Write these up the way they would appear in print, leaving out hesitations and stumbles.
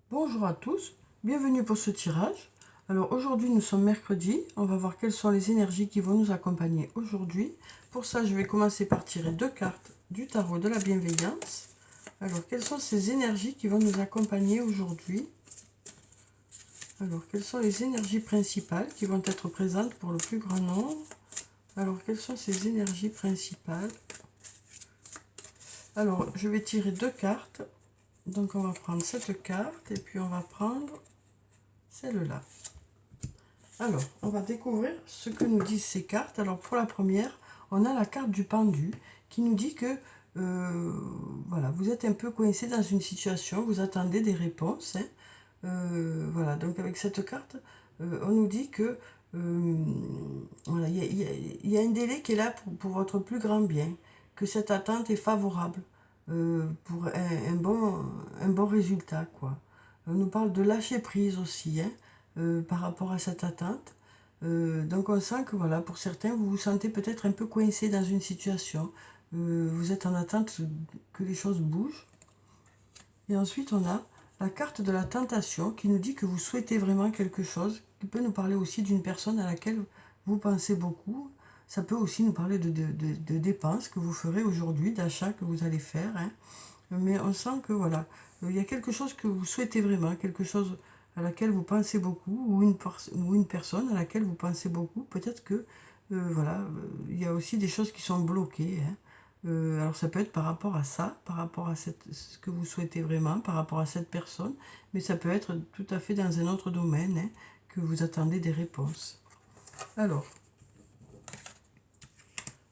Bonjour à tous, bienvenue pour ce tirage. Alors aujourd'hui nous sommes mercredi, on va voir quelles sont les énergies qui vont nous accompagner aujourd'hui. Pour ça je vais commencer par tirer deux cartes du tarot de la bienveillance. Alors quelles sont ces énergies qui vont nous accompagner aujourd'hui? Alors quelles sont les énergies principales qui vont être présentes pour le plus grand nombre? Alors quelles sont ces énergies principales? Alors je vais tirer deux cartes. Donc on va prendre cette carte et puis on va prendre celle-là. Alors, on va découvrir ce que nous disent ces cartes. Alors, pour la première, on a la carte du pendu qui nous dit que voilà, vous êtes un peu coincé dans une situation, vous attendez des réponses. Hein. Voilà, donc avec cette carte, on nous dit que voilà, il y a un délai qui est là pour votre plus grand bien, que cette attente est favorable pour un bon résultat, quoi. On nous parle de lâcher prise aussi, hein, par rapport à cette attente. Donc on sent que voilà, pour certains, vous vous sentez peut-être un peu coincé dans une situation. Vous êtes en attente que les choses bougent. Et ensuite, on a la carte de la tentation qui nous dit que vous souhaitez vraiment quelque chose, qui peut nous parler aussi d'une personne à laquelle vous pensez beaucoup. Ça peut aussi nous parler de dépenses que vous ferez aujourd'hui, d'achats que vous allez faire. Hein. Mais on sent que voilà, il y a quelque chose que vous souhaitez vraiment, quelque chose à laquelle vous pensez beaucoup, ou une personne à laquelle vous pensez beaucoup. Peut-être que voilà, il y a aussi des choses qui sont bloquées. Hein. Alors ça peut être par rapport à ça, par rapport à ce que vous souhaitez vraiment, par rapport à cette personne, mais ça peut être tout à fait dans un autre domaine, hein, que vous attendez des réponses. Alors,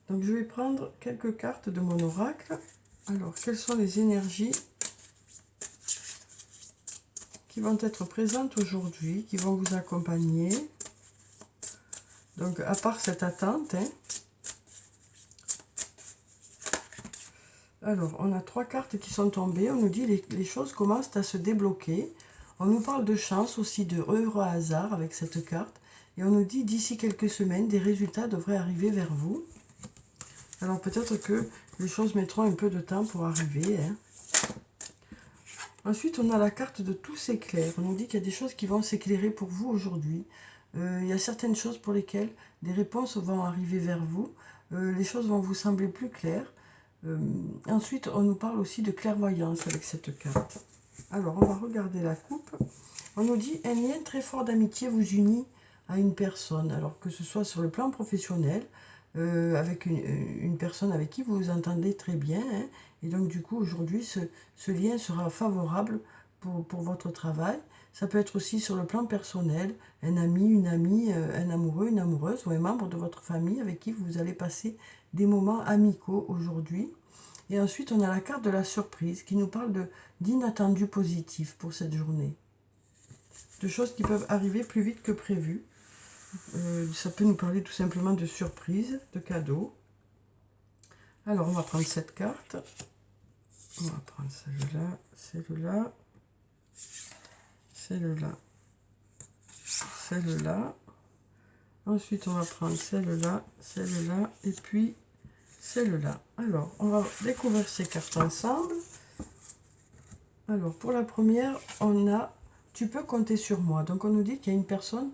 donc je vais prendre quelques cartes de mon oracle. Alors, quelles sont les énergies qui vont être présentes aujourd'hui, qui vont vous accompagner? Donc, à part cette attente, hein, alors, on a trois cartes qui sont tombées. On nous dit les choses commencent à se débloquer. On nous parle de chance aussi, de heureux hasard avec cette carte. Et on nous dit d'ici quelques semaines, des résultats devraient arriver vers vous. Alors peut-être que les choses mettront un peu de temps pour arriver. Hein. Ensuite, on a la carte de tout s'éclaire. On nous dit qu'il y a des choses qui vont s'éclairer pour vous aujourd'hui. Il y a certaines choses pour lesquelles des réponses vont arriver vers vous. Les choses vont vous sembler plus claires. Ensuite, on nous parle aussi de clairvoyance avec cette carte. Alors, on va regarder la coupe. On nous dit un lien très fort d'amitié vous unit à une personne. Alors que ce soit sur le plan professionnel, avec une personne avec qui vous vous entendez très bien. Hein, et donc, du coup, aujourd'hui, ce lien sera favorable pour votre travail. Ça peut être aussi sur le plan personnel, un ami, une amie, un amoureux, une amoureuse ou un membre de votre famille avec qui vous allez passer des moments amicaux aujourd'hui. Et ensuite, on a la carte de la surprise qui nous parle d'inattendus positifs pour cette journée. De choses qui peuvent arriver plus vite que prévu. Ça peut nous parler tout simplement de surprises, de cadeaux. Alors, on va prendre cette carte. On va prendre celle-là, celle-là, celle-là, celle-là. Ensuite, on va prendre celle-là, celle-là, et puis celle-là. Alors, on va découvrir ces cartes ensemble. Alors, pour la première, on a « Tu peux compter sur moi ». Donc, on nous dit qu'il y a une personne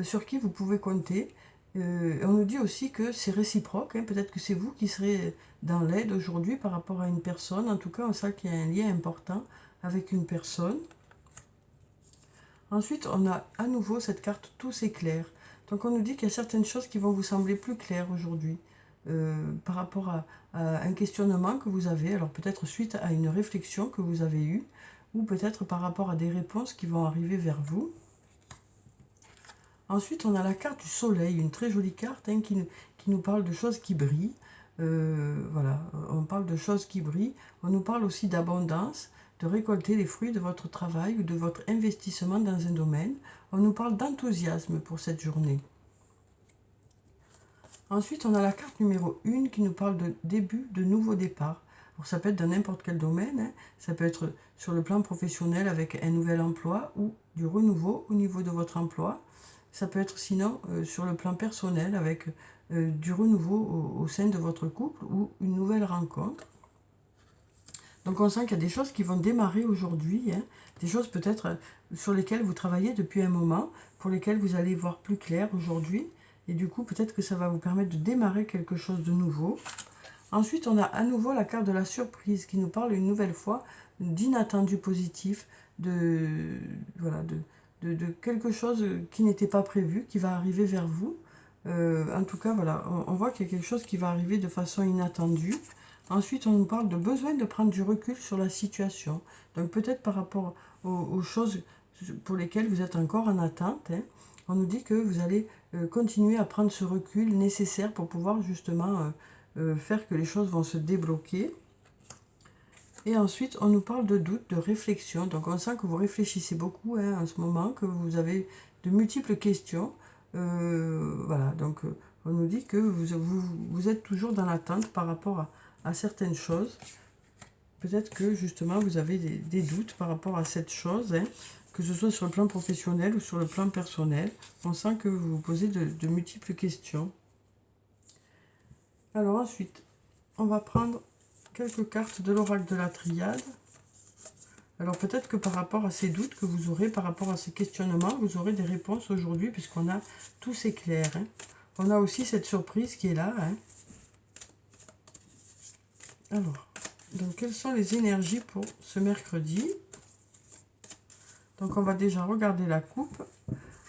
sur qui vous pouvez compter. On nous dit aussi que c'est réciproque. Hein. Peut-être que c'est vous qui serez dans l'aide aujourd'hui par rapport à une personne. En tout cas, on sent qu'il y a un lien important avec une personne. Ensuite, on a à nouveau cette carte « Tout s'éclaire ». Donc, on nous dit qu'il y a certaines choses qui vont vous sembler plus claires aujourd'hui par rapport à un questionnement que vous avez. Alors, peut-être suite à une réflexion que vous avez eue ou peut-être par rapport à des réponses qui vont arriver vers vous. Ensuite, on a la carte du soleil, une très jolie carte hein, qui nous parle de choses qui brillent. Voilà, on parle de choses qui brillent. On nous parle aussi d'abondance, de récolter les fruits de votre travail ou de votre investissement dans un domaine. On nous parle d'enthousiasme pour cette journée. Ensuite, on a la carte numéro 1 qui nous parle de début, de nouveau départ. Alors, ça peut être dans n'importe quel domaine. Hein. Ça peut être sur le plan professionnel avec un nouvel emploi ou du renouveau au niveau de votre emploi. Ça peut être sinon sur le plan personnel avec du renouveau au sein de votre couple ou une nouvelle rencontre. Donc on sent qu'il y a des choses qui vont démarrer aujourd'hui, hein, des choses peut-être sur lesquelles vous travaillez depuis un moment, pour lesquelles vous allez voir plus clair aujourd'hui. Et du coup, peut-être que ça va vous permettre de démarrer quelque chose de nouveau. Ensuite, on a à nouveau la carte de la surprise qui nous parle une nouvelle fois d'inattendu positif, voilà, de quelque chose qui n'était pas prévu, qui va arriver vers vous. En tout cas, voilà, on voit qu'il y a quelque chose qui va arriver de façon inattendue. Ensuite, on nous parle de besoin de prendre du recul sur la situation. Donc peut-être par rapport aux choses pour lesquelles vous êtes encore en attente, hein, on nous dit que vous allez continuer à prendre ce recul nécessaire pour pouvoir justement faire que les choses vont se débloquer. Et ensuite, on nous parle de doute, de réflexion. Donc on sent que vous réfléchissez beaucoup, hein, en ce moment, que vous avez de multiples questions. Voilà, donc on nous dit que vous êtes toujours dans l'attente par rapport à certaines choses. Peut-être que justement vous avez des doutes par rapport à cette chose, hein, que ce soit sur le plan professionnel ou sur le plan personnel. On sent que vous vous posez de multiples questions. Alors ensuite, on va prendre quelques cartes de l'oracle de la triade. Alors peut-être que par rapport à ces doutes que vous aurez, par rapport à ces questionnements, vous aurez des réponses aujourd'hui, puisqu'on a tous ces clairs. Hein. On a aussi cette surprise qui est là. Hein. Alors, donc quelles sont les énergies pour ce mercredi? Donc on va déjà regarder la coupe.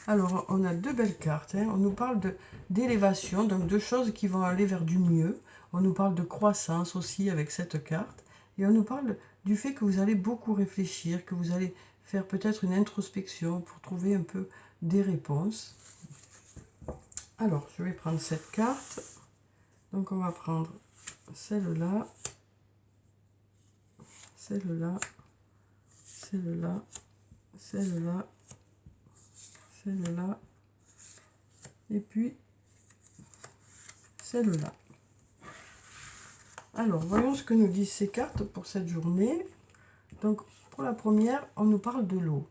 Alors on a deux belles cartes. Hein. On nous parle d'élévation, donc de choses qui vont aller vers du mieux. On nous parle de croissance aussi avec cette carte. Et on nous parle du fait que vous allez beaucoup réfléchir, que vous allez faire peut-être une introspection pour trouver un peu des réponses. Alors, je vais prendre cette carte. Donc, on va prendre celle-là, celle-là, celle-là, celle-là, celle-là, et puis celle-là. Alors, voyons ce que nous disent ces cartes pour cette journée. Donc, pour la première, on nous parle de l'eau.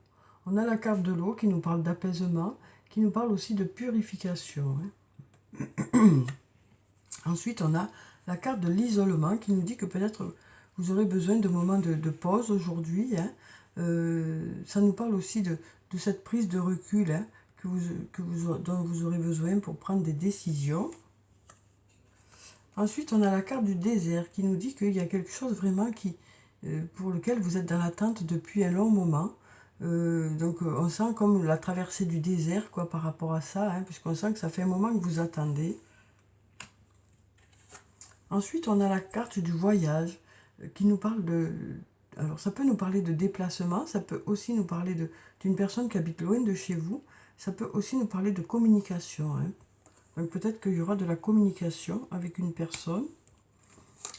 On a la carte de l'eau qui nous parle d'apaisement, qui nous parle aussi de purification. Hein. Ensuite, on a la carte de l'isolement qui nous dit que peut-être vous aurez besoin de moments de pause aujourd'hui. Hein. Ça nous parle aussi de cette prise de recul, hein, dont vous aurez besoin pour prendre des décisions. Ensuite, on a la carte du désert qui nous dit qu'il y a quelque chose vraiment pour lequel vous êtes dans l'attente depuis un long moment. Donc on sent comme la traversée du désert quoi, par rapport à ça, hein, puisqu'on sent que ça fait un moment que vous attendez. Ensuite, on a la carte du voyage qui nous parle de... Alors, ça peut nous parler de déplacement, ça peut aussi nous parler d'une personne qui habite loin de chez vous, ça peut aussi nous parler de communication. Hein. Donc, peut-être qu'il y aura de la communication avec une personne.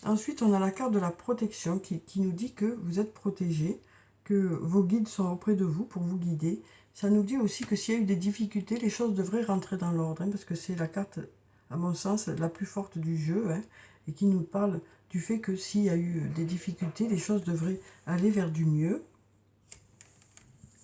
Ensuite, on a la carte de la protection qui nous dit que vous êtes protégé, que vos guides sont auprès de vous pour vous guider. Ça nous dit aussi que s'il y a eu des difficultés, les choses devraient rentrer dans l'ordre, hein, parce que c'est la carte, à mon sens, la plus forte du jeu, hein, et qui nous parle du fait que s'il y a eu des difficultés, les choses devraient aller vers du mieux.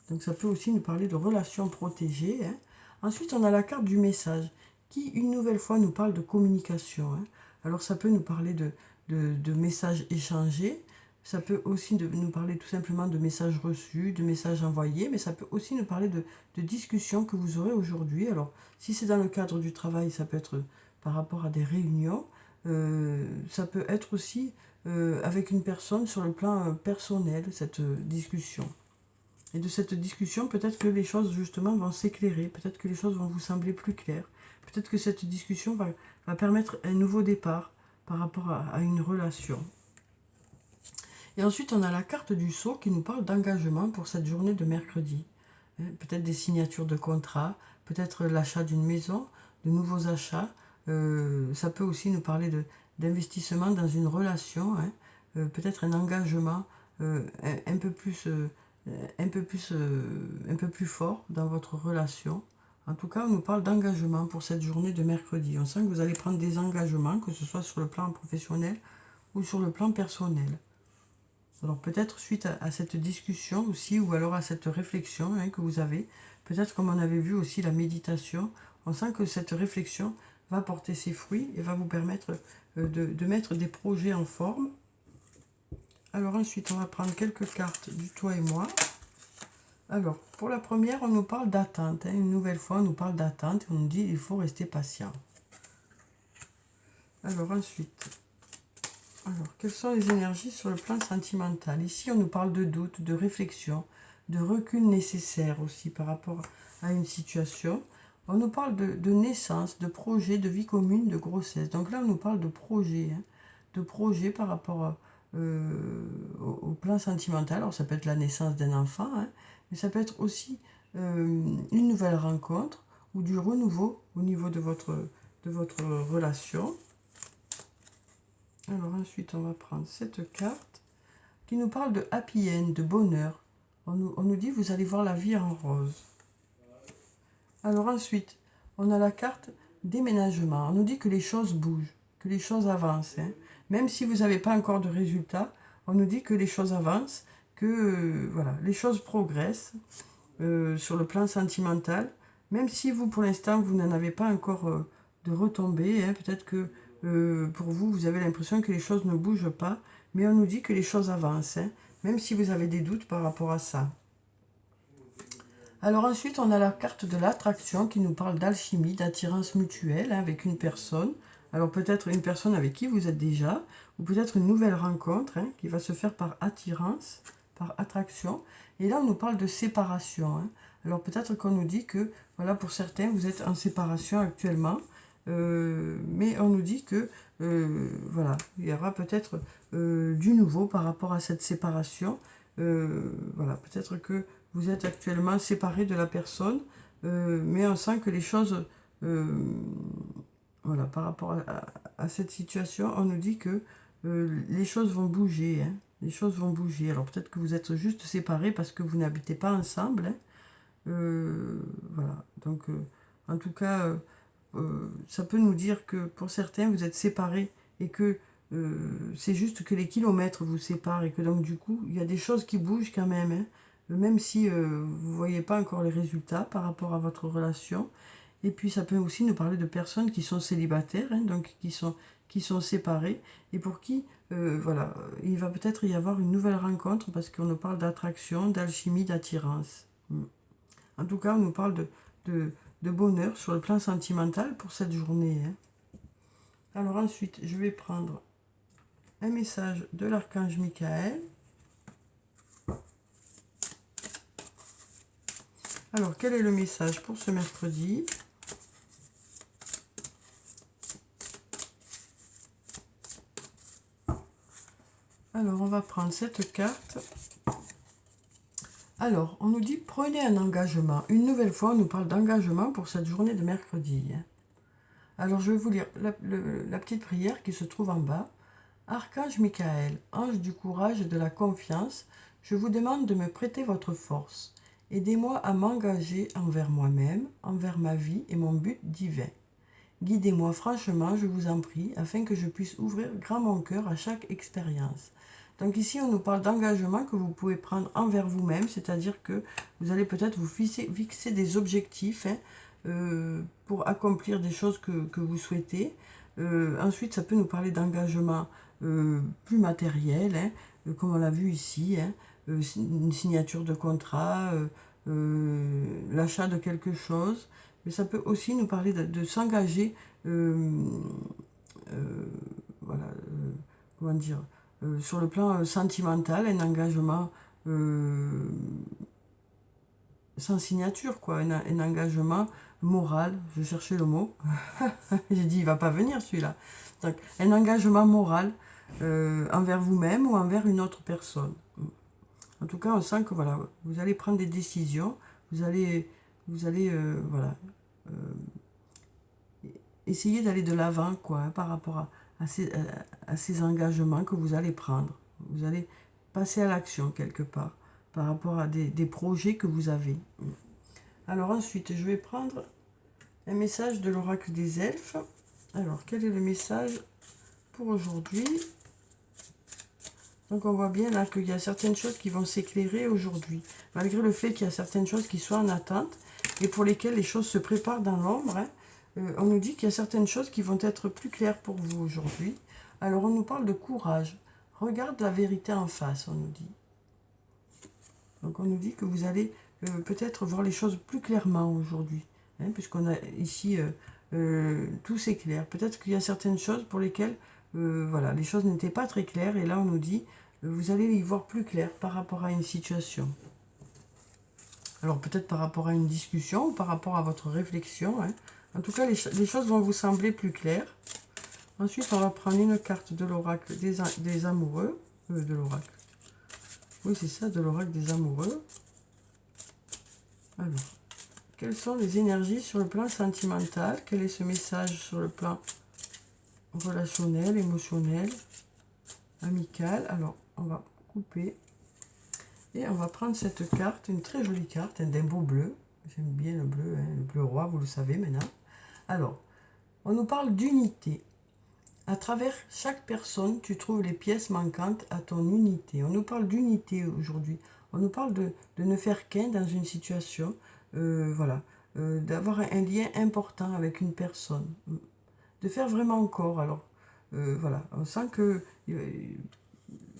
Donc ça peut aussi nous parler de relations protégées. Hein. Ensuite, on a la carte du message, qui une nouvelle fois nous parle de communication. Hein. Alors ça peut nous parler de messages échangés, ça peut aussi nous parler tout simplement de messages reçus, de messages envoyés, mais ça peut aussi nous parler de discussions que vous aurez aujourd'hui. Alors, si c'est dans le cadre du travail, ça peut être par rapport à des réunions, ça peut être aussi avec une personne sur le plan personnel, cette discussion. Et de cette discussion, peut-être que les choses justement vont s'éclairer, peut-être que les choses vont vous sembler plus claires, peut-être que cette discussion va permettre un nouveau départ par rapport à une relation. Et ensuite, on a la carte du sceau qui nous parle d'engagement pour cette journée de mercredi. Peut-être des signatures de contrats, peut-être l'achat d'une maison, de nouveaux achats. Ça peut aussi nous parler d'investissement dans une relation, hein. Peut-être un engagement un peu plus fort dans votre relation. En tout cas, on nous parle d'engagement pour cette journée de mercredi. On sent que vous allez prendre des engagements, que ce soit sur le plan professionnel ou sur le plan personnel. Alors peut-être suite à cette discussion aussi, ou alors à cette réflexion, hein, que vous avez, peut-être comme on avait vu aussi la méditation, on sent que cette réflexion va porter ses fruits et va vous permettre de mettre des projets en forme. Alors ensuite, on va prendre quelques cartes du toi et moi. Alors, pour la première, on nous parle d'attente. Une nouvelle fois, on nous parle d'attente et on nous dit il faut rester patient. Alors ensuite, quelles sont les énergies sur le plan sentimental? Ici, on nous parle de doute, de réflexion, de recul nécessaire aussi par rapport à une situation. On nous parle de naissance, de projet, de vie commune, de grossesse. Donc là, on nous parle de projet, de projet par rapport au plan sentimental. Alors, ça peut être la naissance d'un enfant, mais ça peut être aussi une nouvelle rencontre ou du renouveau au niveau de votre relation. Alors ensuite, on va prendre cette carte qui nous parle de happy end, de bonheur. On nous dit, vous allez voir la vie en rose. Alors ensuite, on a la carte déménagement. On nous dit que les choses bougent, que les choses avancent. Même si vous n'avez pas encore de résultats, on nous dit que les choses avancent, que voilà, les choses progressent sur le plan sentimental. Même si vous, pour l'instant, vous n'en avez pas encore de retombées, peut-être que pour vous, vous avez l'impression que les choses ne bougent pas, mais on nous dit que les choses avancent, même si vous avez des doutes par rapport à ça. Alors ensuite, on a la carte de l'attraction qui nous parle d'alchimie, d'attirance mutuelle avec une personne. Alors peut-être une personne avec qui vous êtes déjà, ou peut-être une nouvelle rencontre qui va se faire par attirance, par attraction. Et là, on nous parle de séparation. Alors peut-être qu'on nous dit que, voilà, pour certains, vous êtes en séparation actuellement. Mais on nous dit que voilà, il y aura peut-être du nouveau par rapport à cette séparation. Voilà, peut-être que vous êtes actuellement séparés de la personne, mais on sent que les choses, voilà, par rapport à cette situation, on nous dit que les choses vont bouger. Les choses vont bouger. Alors peut-être que vous êtes juste séparés parce que vous n'habitez pas ensemble. Voilà, donc en tout cas, ça peut nous dire que pour certains, vous êtes séparés et que c'est juste que les kilomètres vous séparent et que donc du coup, il y a des choses qui bougent quand même, même si vous ne voyez pas encore les résultats par rapport à votre relation. Et puis ça peut aussi nous parler de personnes qui sont célibataires, donc qui sont séparées et pour qui, voilà, il va peut-être y avoir une nouvelle rencontre parce qu'on nous parle d'attraction, d'alchimie, d'attirance. En tout cas, on nous parle de bonheur sur le plan sentimental pour cette journée. Alors ensuite, je vais prendre un message de l'archange Michael. Alors, quel est le message pour ce mercredi? Alors, on va prendre cette carte. Alors, on nous dit, prenez un engagement. Une nouvelle fois, on nous parle d'engagement pour cette journée de mercredi. Alors, je vais vous lire la petite prière qui se trouve en bas. Archange Michael, ange du courage et de la confiance, je vous demande de me prêter votre force. Aidez-moi à m'engager envers moi-même, envers ma vie et mon but divin. Guidez-moi franchement, je vous en prie, afin que je puisse ouvrir grand mon cœur à chaque expérience. Donc ici, on nous parle d'engagement que vous pouvez prendre envers vous-même, c'est-à-dire que vous allez peut-être vous fixer des objectifs pour accomplir des choses que vous souhaitez. Ensuite, ça peut nous parler d'engagement plus matériel, comme on l'a vu ici, une signature de contrat, l'achat de quelque chose. Mais ça peut aussi nous parler de s'engager, voilà, comment dire, sur le plan sentimental, un engagement sans signature, quoi, un engagement moral, je cherchais le mot, j'ai dit il va pas venir celui-là. Donc un engagement moral envers vous-même ou envers une autre personne. En tout cas, on sent que voilà, vous allez prendre des décisions, vous allez voilà, essayer d'aller de l'avant, quoi, par rapport à ces engagements que vous allez prendre. Vous allez passer à l'action quelque part par rapport à des projets que vous avez. Alors ensuite, je vais prendre un message de l'oracle des elfes. Alors, quel est le message pour aujourd'hui? Donc on voit bien là qu'il y a certaines choses qui vont s'éclairer aujourd'hui, malgré le fait qu'il y a certaines choses qui sont en attente et pour lesquelles les choses se préparent dans l'ombre. On nous dit qu'il y a certaines choses qui vont être plus claires pour vous aujourd'hui. Alors on nous parle de courage. regarde la vérité en face, on nous dit. Donc on nous dit que vous allez peut-être voir les choses plus clairement aujourd'hui, hein, puisqu'on a ici tout s'éclaire. Peut-être qu'il y a certaines choses pour lesquelles voilà, les choses n'étaient pas très claires, et là on nous dit vous allez y voir plus clair par rapport à une situation. Alors peut-être par rapport à une discussion ou par rapport à votre réflexion, hein. En tout cas, les choses vont vous sembler plus claires. Ensuite, on va prendre une carte de l'oracle des amoureux. De l'oracle. Oui, c'est ça, de l'oracle des amoureux. Alors, quelles sont les énergies sur le plan sentimental? Quel est ce message sur le plan relationnel, émotionnel, amical? Alors, on va couper. Et on va prendre cette carte, une très jolie carte, d'un beau bleu. J'aime bien le bleu, hein, le bleu roi, vous le savez maintenant. Alors, on nous parle d'unité. À travers chaque personne, tu trouves les pièces manquantes à ton unité. On nous parle d'unité aujourd'hui. On nous parle de ne faire qu'un dans une situation. Voilà. D'avoir un lien important avec une personne. De faire vraiment corps. Alors, voilà. On sent que...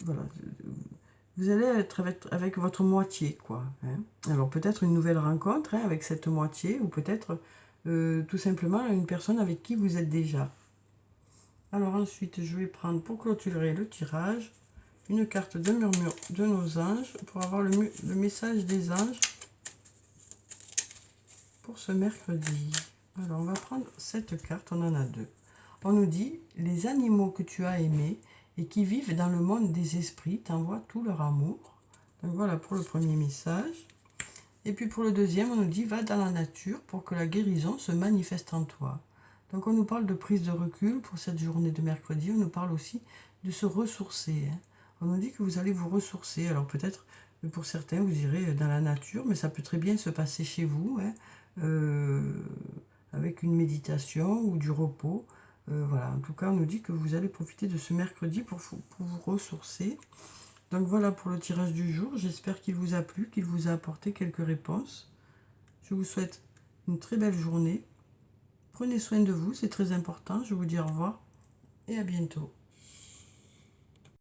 voilà. Vous allez être avec votre moitié, quoi. Hein. Alors, peut-être une nouvelle rencontre, hein, avec cette moitié. Ou peut-être tout simplement une personne avec qui vous êtes déjà. Alors ensuite, je vais prendre pour clôturer le tirage une carte de murmure de nos anges pour avoir le message des anges pour ce mercredi. Alors on va prendre cette carte, on en a deux. On nous dit les animaux que tu as aimés et qui vivent dans le monde des esprits t'envoient tout leur amour. Donc voilà pour le premier message. Et puis pour le deuxième, on nous dit va dans la nature pour que la guérison se manifeste en toi. Donc on nous parle de prise de recul pour cette journée de mercredi. On nous parle aussi de se ressourcer. Hein. On nous dit que vous allez vous ressourcer. Alors peut-être pour certains vous irez dans la nature, mais ça peut très bien se passer chez vous, hein, avec une méditation ou du repos. Voilà. En tout cas, on nous dit que vous allez profiter de ce mercredi pour vous ressourcer. Donc voilà pour le tirage du jour. J'espère qu'il vous a plu, qu'il vous a apporté quelques réponses. Je vous souhaite une très belle journée. Prenez soin de vous, c'est très important. Je vous dis au revoir et à bientôt.